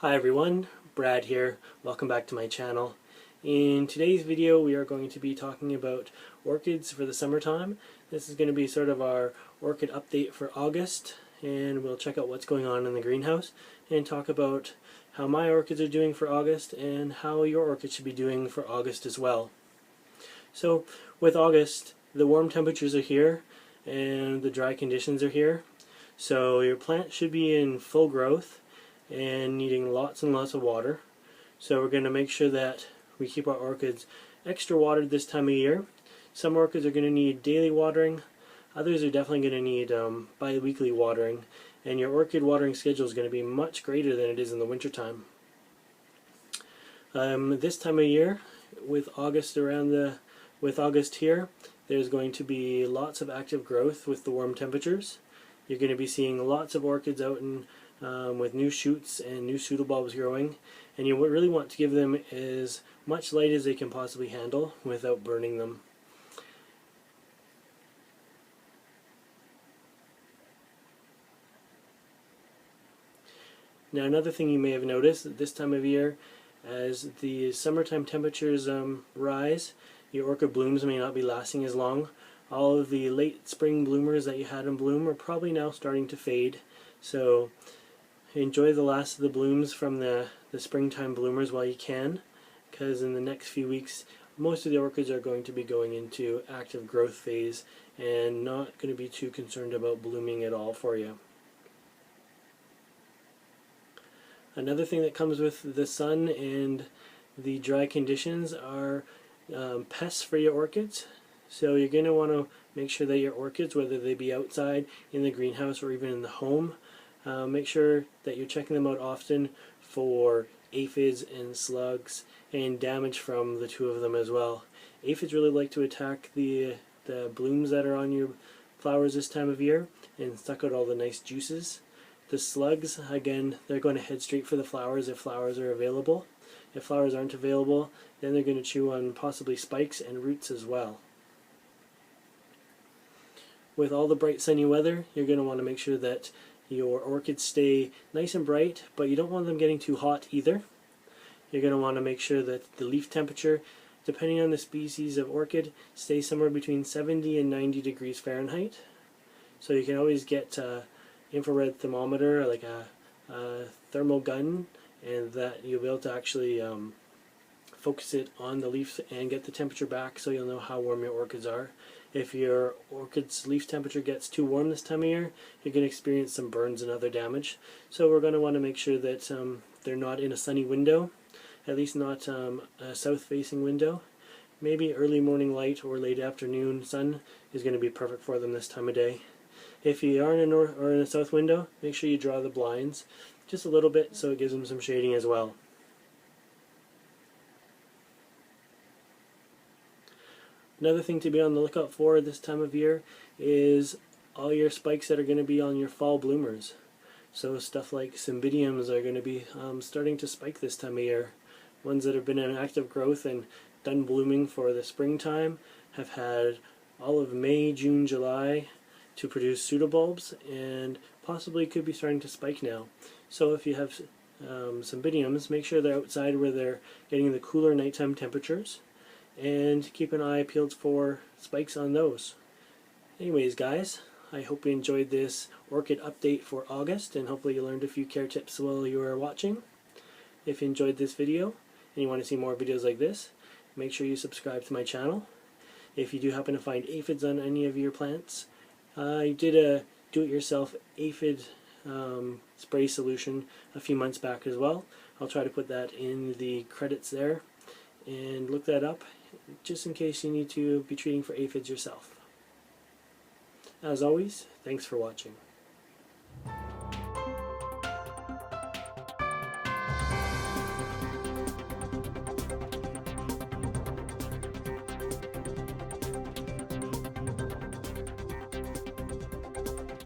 Hi everyone, Brad here. Welcome back to my channel. In today's video we are going to be talking about orchids for the summertime. This is going to be sort of our orchid update for August, and we'll check out what's going on in the greenhouse and talk about how my orchids are doing for August and how your orchids should be doing for August as well. So with August, the warm temperatures are here and the dry conditions are here. So your plant should be in full growth and needing lots and lots of water. So we're going to make sure that we keep our orchids extra watered this time of year. Some orchids are going to need daily watering, others are definitely going to need bi-weekly watering, and your orchid watering schedule is going to be much greater than it is in the wintertime. This time of year, with August here, there's going to be lots of active growth with the warm temperatures. You're going to be seeing lots of orchids out in with new shoots and new pseudobulbs growing, and you really want to give them as much light as they can possibly handle without burning them. Now another thing you may have noticed at this time of year, as the summertime temperatures rise, your orchid blooms may not be lasting as long. All of the late spring bloomers that you had in bloom are probably now starting to fade, so enjoy the last of the blooms from the springtime bloomers while you can, because in the next few weeks most of the orchids are going to be going into active growth phase and not going to be too concerned about blooming at all for you. Another thing that comes with the sun and the dry conditions are pests for your orchids. So you're going to want to make sure that your orchids, whether they be outside, in the greenhouse, or even in the home, make sure that you're checking them out often for aphids and slugs and damage from the two of them as well. Aphids really like to attack the blooms that are on your flowers this time of year and suck out all the nice juices. The slugs, again, they're going to head straight for the flowers if flowers are available. If flowers aren't available, then they're going to chew on possibly spikes and roots as well. With all the bright sunny weather, you're going to want to make sure that your orchids stay nice and bright, but you don't want them getting too hot either. You're going to want to make sure that the leaf temperature, depending on the species of orchid, stays somewhere between 70 and 90 degrees Fahrenheit. So you can always get infrared thermometer, like a thermal gun, and that you'll be able to actually focus it on the leaf and get the temperature back so you'll know how warm your orchids are. If your orchid's leaf temperature gets too warm this time of year, you're going to experience some burns and other damage. So we're going to want to make sure that they're not in a sunny window, at least not a south-facing window. Maybe early morning light or late afternoon sun is going to be perfect for them this time of day. If you are in a north or in a south window, make sure you draw the blinds just a little bit so it gives them some shading as well. Another thing to be on the lookout for this time of year is all your spikes that are going to be on your fall bloomers. So stuff like cymbidiums are going to be starting to spike this time of year. Ones that have been in active growth and done blooming for the springtime have had all of May, June, July to produce pseudobulbs, and possibly could be starting to spike now. So if you have cymbidiums, make sure they're outside where they're getting the cooler nighttime temperatures, and keep an eye peeled for spikes on those. Anyways guys, I hope you enjoyed this orchid update for August, and hopefully you learned a few care tips while you were watching. If you enjoyed this video and you want to see more videos like this, make sure you subscribe to my channel. If you do happen to find aphids on any of your plants, I did a do-it-yourself aphid spray solution a few months back as well. I'll try to put that in the credits there, and look that up just in case you need to be treating for aphids yourself. As always, thanks for watching.